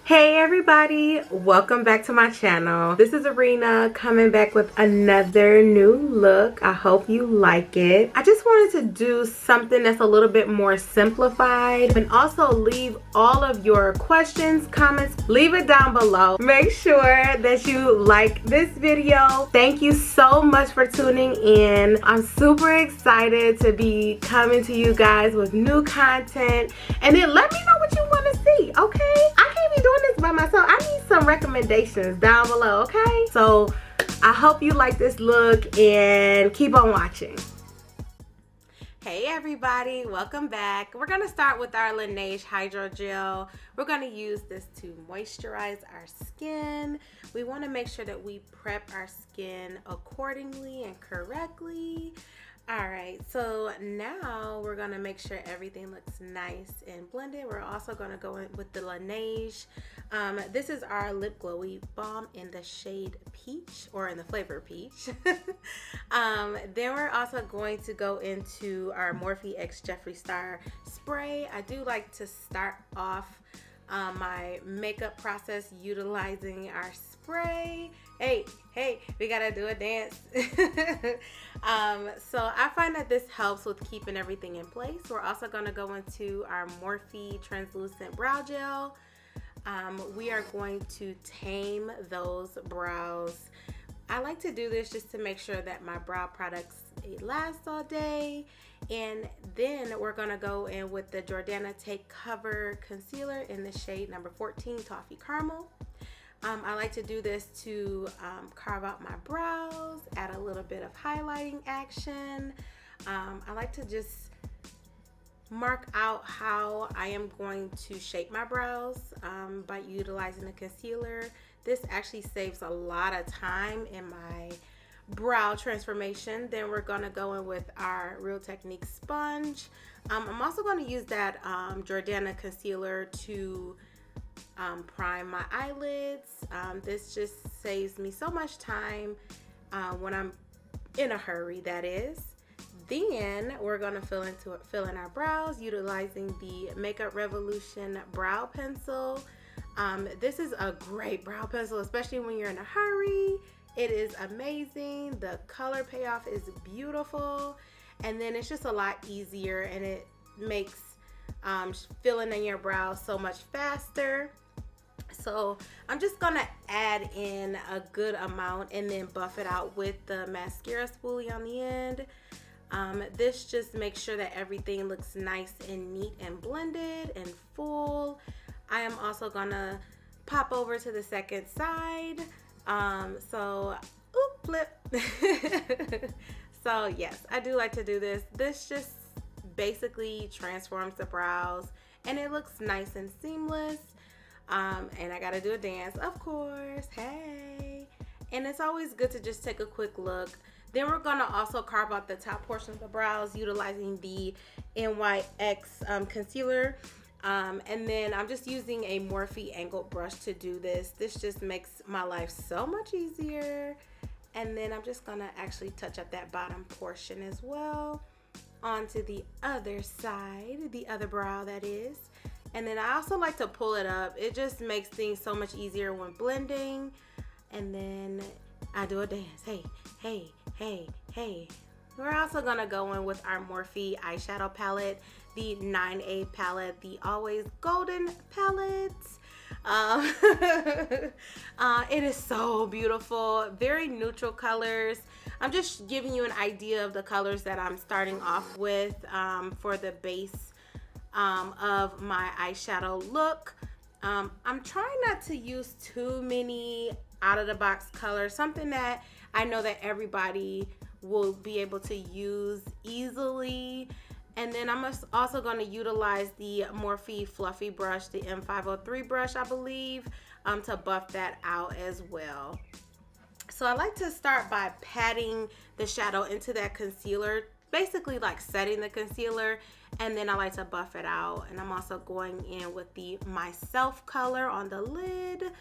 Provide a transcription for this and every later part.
Hey everybody, welcome back to my channel. This is Arena coming back with another new look. I hope you like it. I just wanted to do something that's a little bit more simplified, and also leave all of your questions, comments, leave it down below. Make sure that you like this video. Thank you so much for tuning in. I'm super excited to be coming to you guys with new content, and then let me know what you want to see, okay? I can't be doing this by myself. I need some recommendations down below, okay? So I hope you like this look and keep on watching. Hey everybody, welcome back. We're gonna start with our Laneige Hydro Gel. We're gonna use this to moisturize our skin. We wanna make sure that we prep our skin accordingly and correctly. Alright, so now we're going to make sure everything looks nice and blended. We're also going to go in with the Laneige. This is our Lip Glowy Balm in the shade Peach, or in the flavor Peach. Then we're also going to go into our Morphe X Jeffree Star Spray. I do like to start off my makeup process utilizing our spray. Hey, we gotta do a dance. So I find that this helps with keeping everything in place. We're also gonna go into our Morphe Translucent Brow Gel. We are going to tame those brows. I like to do this just to make sure that my brow products last all day. And then we're gonna go in with the Jordana Take Cover Concealer in the shade number 14, Toffee Caramel. I like to do this to carve out my brows, add a little bit of highlighting action. I like to just mark out how I am going to shape my brows by utilizing the concealer. This actually saves a lot of time in my brow transformation. Then we're gonna go in with our Real Technique sponge. I'm also gonna use that Jordana concealer to prime my eyelids. This just saves me so much time when I'm in a hurry, that is. Then we're gonna fill in our brows utilizing the Makeup Revolution brow pencil. This is a great brow pencil, especially when you're in a hurry. It is amazing. The color payoff is beautiful, and then it's just a lot easier, and it makes filling in your brows so much faster. So I'm just gonna add in a good amount and then buff it out with the mascara spoolie on the end. This just makes sure that everything looks nice and neat and blended and full. I am also gonna pop over to the second side. Flip. So yes, I do like to do this. This just basically transforms the brows and it looks nice and seamless. And I gotta do a dance, of course. Hey. And it's always good to just take a quick look. Then we're gonna also carve out the top portion of the brows utilizing the NYX concealer. And then I'm just using a Morphe angled brush to do this. This just makes my life so much easier. And then I'm just gonna actually touch up that bottom portion as well onto the other side, the other brow that is. And then I also like to pull it up. It just makes things so much easier when blending. And then I do a dance. Hey. We're also gonna go in with our Morphe eyeshadow palette, the 9A palette, the Always Golden palette. It is so beautiful, very neutral colors. I'm just giving you an idea of the colors that I'm starting off with for the base of my eyeshadow look. I'm trying not to use too many out of the box colors, something that I know that everybody will be able to use easily. And then I'm also going to utilize the Morphe Fluffy brush, the M503 brush, I believe, to buff that out as well. So I like to start by patting the shadow into that concealer, basically like setting the concealer, and then I like to buff it out. And I'm also going in with the Myself color on the lid.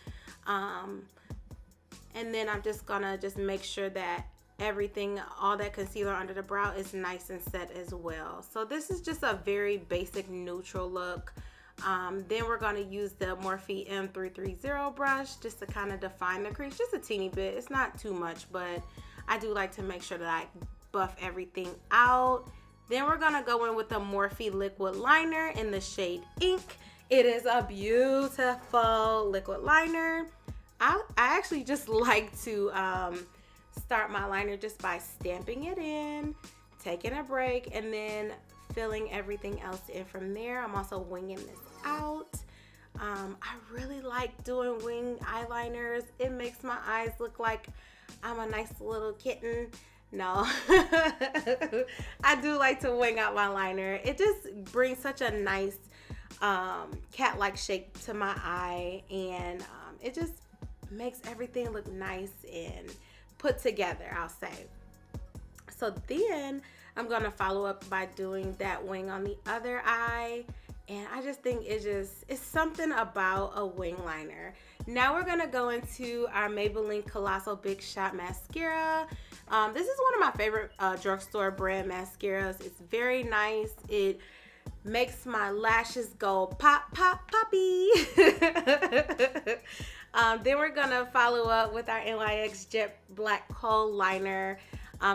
And then I'm just gonna make sure that everything, all that concealer under the brow is nice and set as well. So this is just a very basic neutral look. Then we're going to use the Morphe M330 brush just to kind of define the crease, just a teeny bit. It's not too much, but I do like to make sure that I buff everything out. Then we're going to go in with the Morphe liquid liner in the shade Ink. It is a beautiful liquid liner. I actually just like to start my liner just by stamping it in, taking a break, and then filling everything else in from there. I'm also winging this out. I really like doing wing eyeliners. It makes my eyes look like I'm a nice little kitten. No, I do like to wing out my liner. It just brings such a nice cat-like shape to my eye, and it just makes everything look nice and put together, I'll say. So then I'm gonna follow up by doing that wing on the other eye, and I just think it's something about a wing liner. Now we're gonna go into our Maybelline Colossal Big Shot Mascara. This is one of my favorite drugstore brand mascaras. It's very nice. It makes my lashes go pop, pop, poppy. Then we're gonna follow up with our NYX Jet Black Kohl Liner.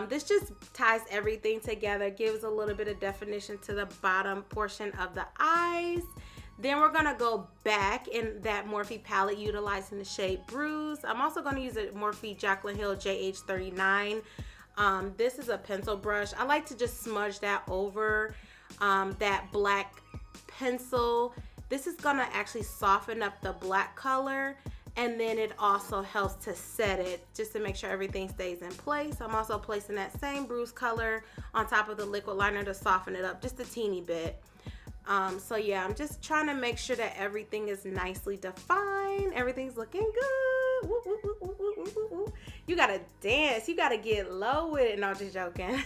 This just ties everything together, gives a little bit of definition to the bottom portion of the eyes. Then we're gonna go back in that Morphe palette utilizing the shade Brews. I'm also gonna use a Morphe Jaclyn Hill JH39. This is a pencil brush. I like to just smudge that over that black pencil. This is gonna actually soften up the black color, and then it also helps to set it just to make sure everything stays in place. I'm also placing that same Brews color on top of the liquid liner to soften it up just a teeny bit. So yeah, I'm just trying to make sure that everything is nicely defined. Everything's looking good. Woo, woo, woo, woo, woo, woo, woo. You gotta dance. You gotta get low with it. No, just joking.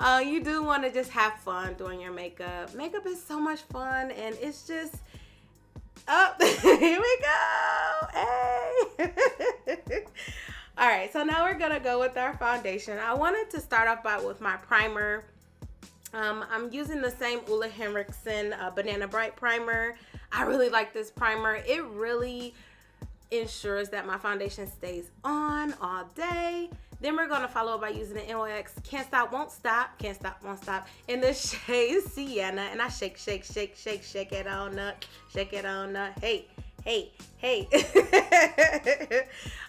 You do want to just have fun doing your makeup. Makeup is so much fun, and it's just up. Here we go. Hey. All right, so now we're gonna go with our foundation. I wanted to start off with my primer. I'm using the same OleHenriksen Banana Bright primer. I really like this primer. It really ensures that my foundation stays on all day. Then we're gonna follow up by using the NYX Can't Stop Won't Stop in the shade Sienna, and I shake it on up, hey.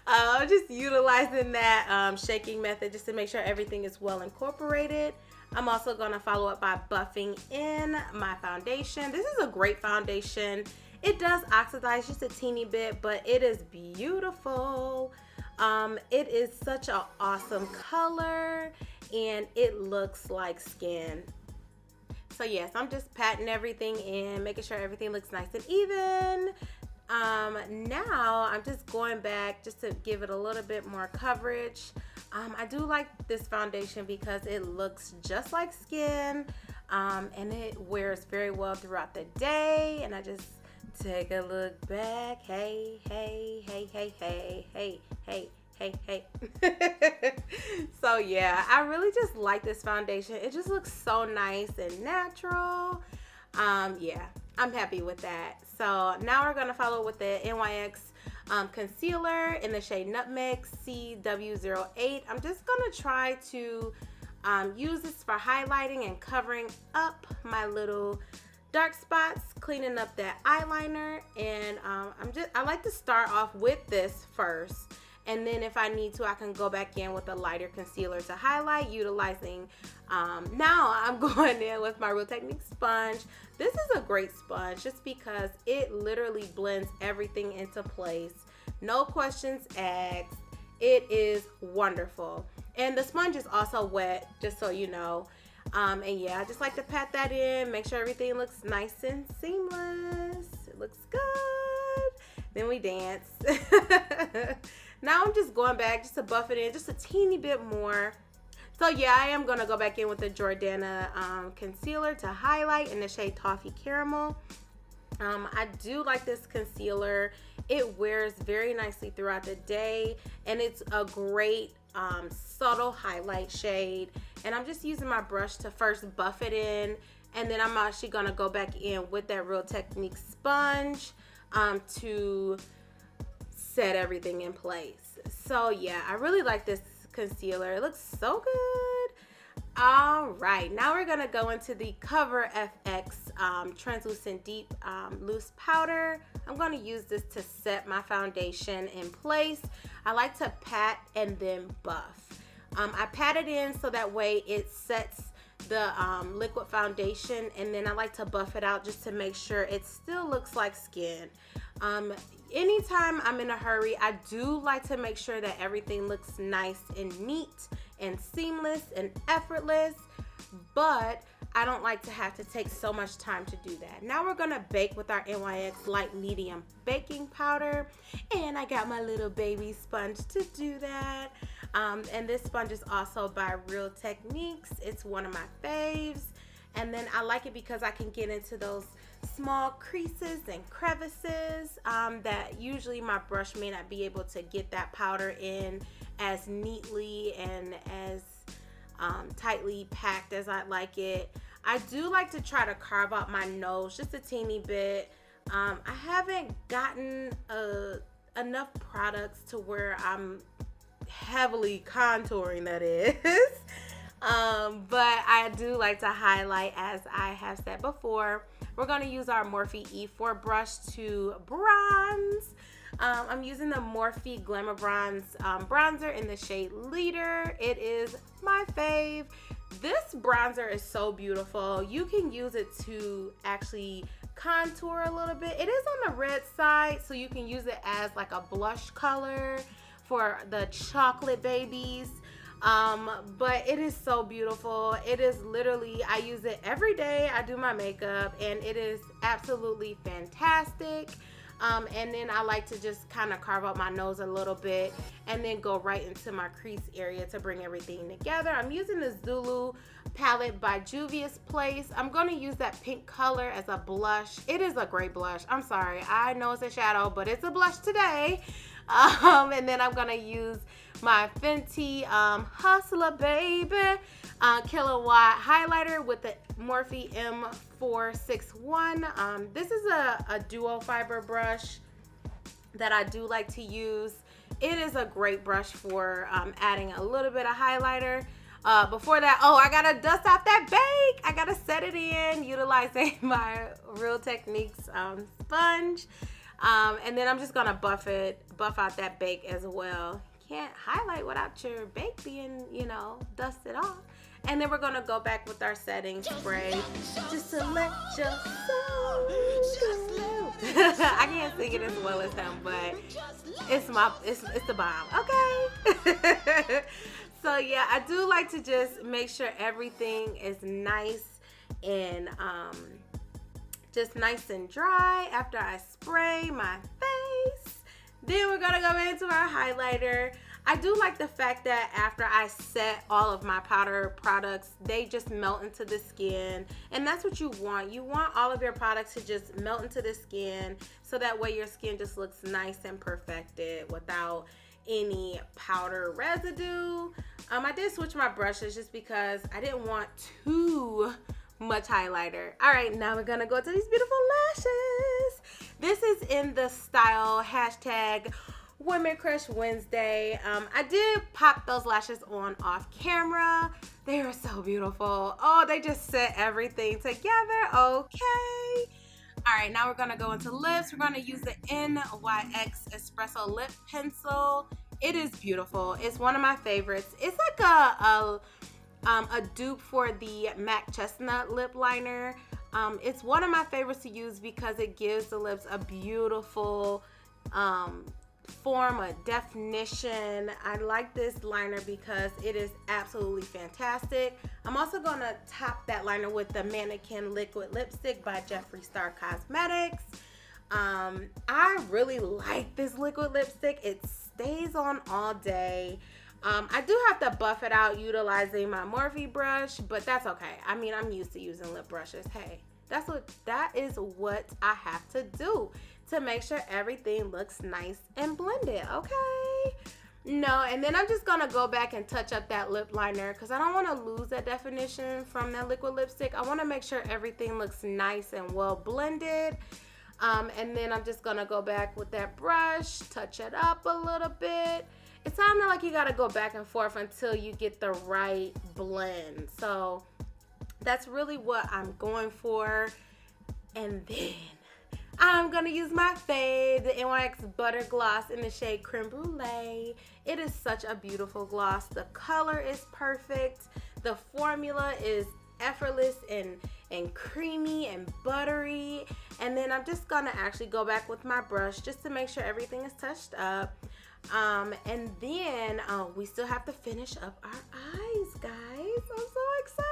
I'm just utilizing that shaking method just to make sure everything is well incorporated. I'm also gonna follow up by buffing in my foundation. This is a great foundation. It does oxidize just a teeny bit, but it is beautiful. It is such an awesome color, and it looks like skin. So yes, I'm just patting everything in, making sure everything looks nice and even. Now I'm just going back just to give it a little bit more coverage. I do like this foundation because it looks just like skin, and it wears very well throughout the day. And I just take a look back. Hey. So yeah, I really just like this foundation. It just looks so nice and natural. Yeah, I'm happy with that. So now we're gonna follow with the NYX concealer in the shade Nutmeg CW08. I'm just gonna try to use this for highlighting and covering up my little dark spots, cleaning up that eyeliner. And I like to start off with this first, and then if I need to, I can go back in with a lighter concealer to highlight, utilizing now I'm going in with my Real Technique sponge. This is a great sponge just because it literally blends everything into place. No questions asked. It is wonderful. And the sponge is also wet, just so you know. And yeah, I just like to pat that in, make sure everything looks nice and seamless. It looks good. Then we dance. Now I'm just going back just to buff it in just a teeny bit more. So yeah, I am going to go back in with the Jordana concealer to highlight in the shade Toffee Caramel. I do like this concealer. It wears very nicely throughout the day, and it's a great subtle highlight shade. And I'm just using my brush to first buff it in, And then I'm actually gonna go back in with that Real Technique sponge to set everything in place. So yeah, I really like this concealer. It looks so good. All right, now we're gonna go into the Cover FX translucent deep loose powder. I'm gonna use this to set my foundation in place. I like to pat and then buff. I pat it in so that way it sets the liquid foundation, and then I like to buff it out just to make sure it still looks like skin. Anytime I'm in a hurry, I do like to make sure that everything looks nice and neat and seamless and effortless, but I don't like to have to take so much time to do that. Now we're gonna bake with our NYX light medium baking powder, and I got my little baby sponge to do that. And this sponge is also by Real Techniques. It's one of my faves, and then I like it because I can get into those small creases and crevices that usually my brush may not be able to get that powder in as neatly and as tightly packed as I like it. I do like to try to carve out my nose just a teeny bit. I haven't gotten enough products to where I'm heavily contouring, that is. But I do like to highlight, as I have said before. We're going to use our Morphe E4 brush to bronze. I'm using the Morphe Glamour Bronze bronzer in the shade Leader. It is my fave. This bronzer is so beautiful. You can use it to actually contour a little bit. It is on the red side, so you can use it as like a blush color for the chocolate babies. But it is so beautiful. It is literally, I use it every day I do my makeup, and it is absolutely fantastic. And then I like to just kind of carve out my nose a little bit and then go right into my crease area to bring everything together. I'm using the Zulu palette by Juvia's Place. I'm going to use that pink color as a blush. It is a great blush. I'm sorry, I know it's a shadow, but it's a blush today. And then I'm going to use my Fenty Hustler Baby Kilowatt highlighter with the Morphe M461. This is a duo fiber brush that I do like to use. It is a great brush for adding a little bit of highlighter. Before that, I gotta dust off that bake. I gotta set it in utilizing my Real Techniques sponge. And then I'm just gonna buff out that bake as well. Can't highlight without your bake being, dusted off. And then we're gonna go back with our setting spray just to let your soul go. I can't sing it as well as him, but it's the bomb, okay? So yeah, I do like to just make sure everything is nice and just nice and dry after I spray my face. Then we're gonna go into our highlighter. I do like the fact that after I set all of my powder products, they just melt into the skin. And that's what you want. You want all of your products to just melt into the skin, so that way your skin just looks nice and perfected without any powder residue. I did switch my brushes just because I didn't want too much highlighter. All right, now we're gonna go to these beautiful lashes. This is in the style #Women Crush Wednesday. I did pop those lashes on off camera. They are so beautiful. Oh, they just set everything together. Okay. All right, now we're gonna go into lips. We're gonna use the NYX Espresso Lip Pencil. It is beautiful. It's one of my favorites. It's like a dupe for the MAC Chestnut lip liner. It's one of my favorites to use because it gives the lips a beautiful form, a definition. I like this liner because it is absolutely fantastic. I'm also going to top that liner with the Mannequin Liquid Lipstick by Jeffree Star Cosmetics. I really like this liquid lipstick. It stays on all day. I do have to buff it out utilizing my Morphe brush, but that's okay. I mean, I'm used to using lip brushes. Hey, that is what I have to do to make sure everything looks nice and blended, okay? No, and then I'm just going to go back and touch up that lip liner because I don't want to lose that definition from that liquid lipstick. I want to make sure everything looks nice and well blended. And then I'm just going to go back with that brush, touch it up a little bit. It's kind of like you got to go back and forth until you get the right blend. So that's really what I'm going for. And then I'm going to use my fave, the NYX Butter Gloss in the shade Creme Brulee. It is such a beautiful gloss. The color is perfect. The formula is effortless and creamy and buttery. And then I'm just going to actually go back with my brush just to make sure everything is touched up. And then we still have to finish up our eyes, guys. I'm so excited.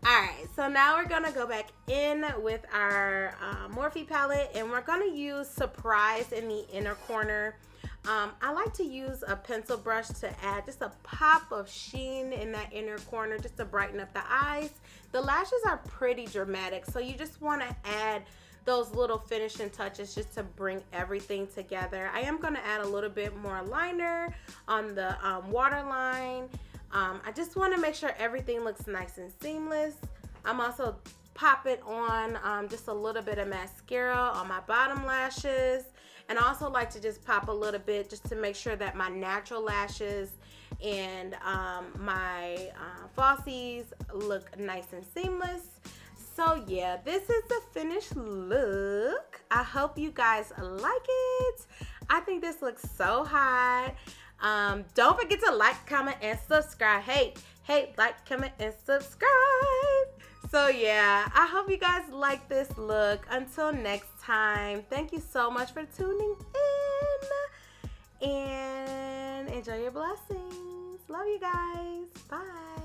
Alright, so now we're going to go back in with our Morphe palette, and we're going to use Surprise in the inner corner. I like to use a pencil brush to add just a pop of sheen in that inner corner just to brighten up the eyes. The lashes are pretty dramatic, so you just want to add those little finishing touches just to bring everything together. I am going to add a little bit more liner on the waterline. I just want to make sure everything looks nice and seamless. I'm also popping on just a little bit of mascara on my bottom lashes. And I also like to just pop a little bit just to make sure that my natural lashes and my falsies look nice and seamless. So yeah, this is the finished look. I hope you guys like it. I think this looks so hot. Don't forget to like, comment, and subscribe. Hey, like, comment, and subscribe. So yeah, I hope you guys like this look. Until next time, thank you so much for tuning in, and enjoy your blessings. Love you guys. Bye.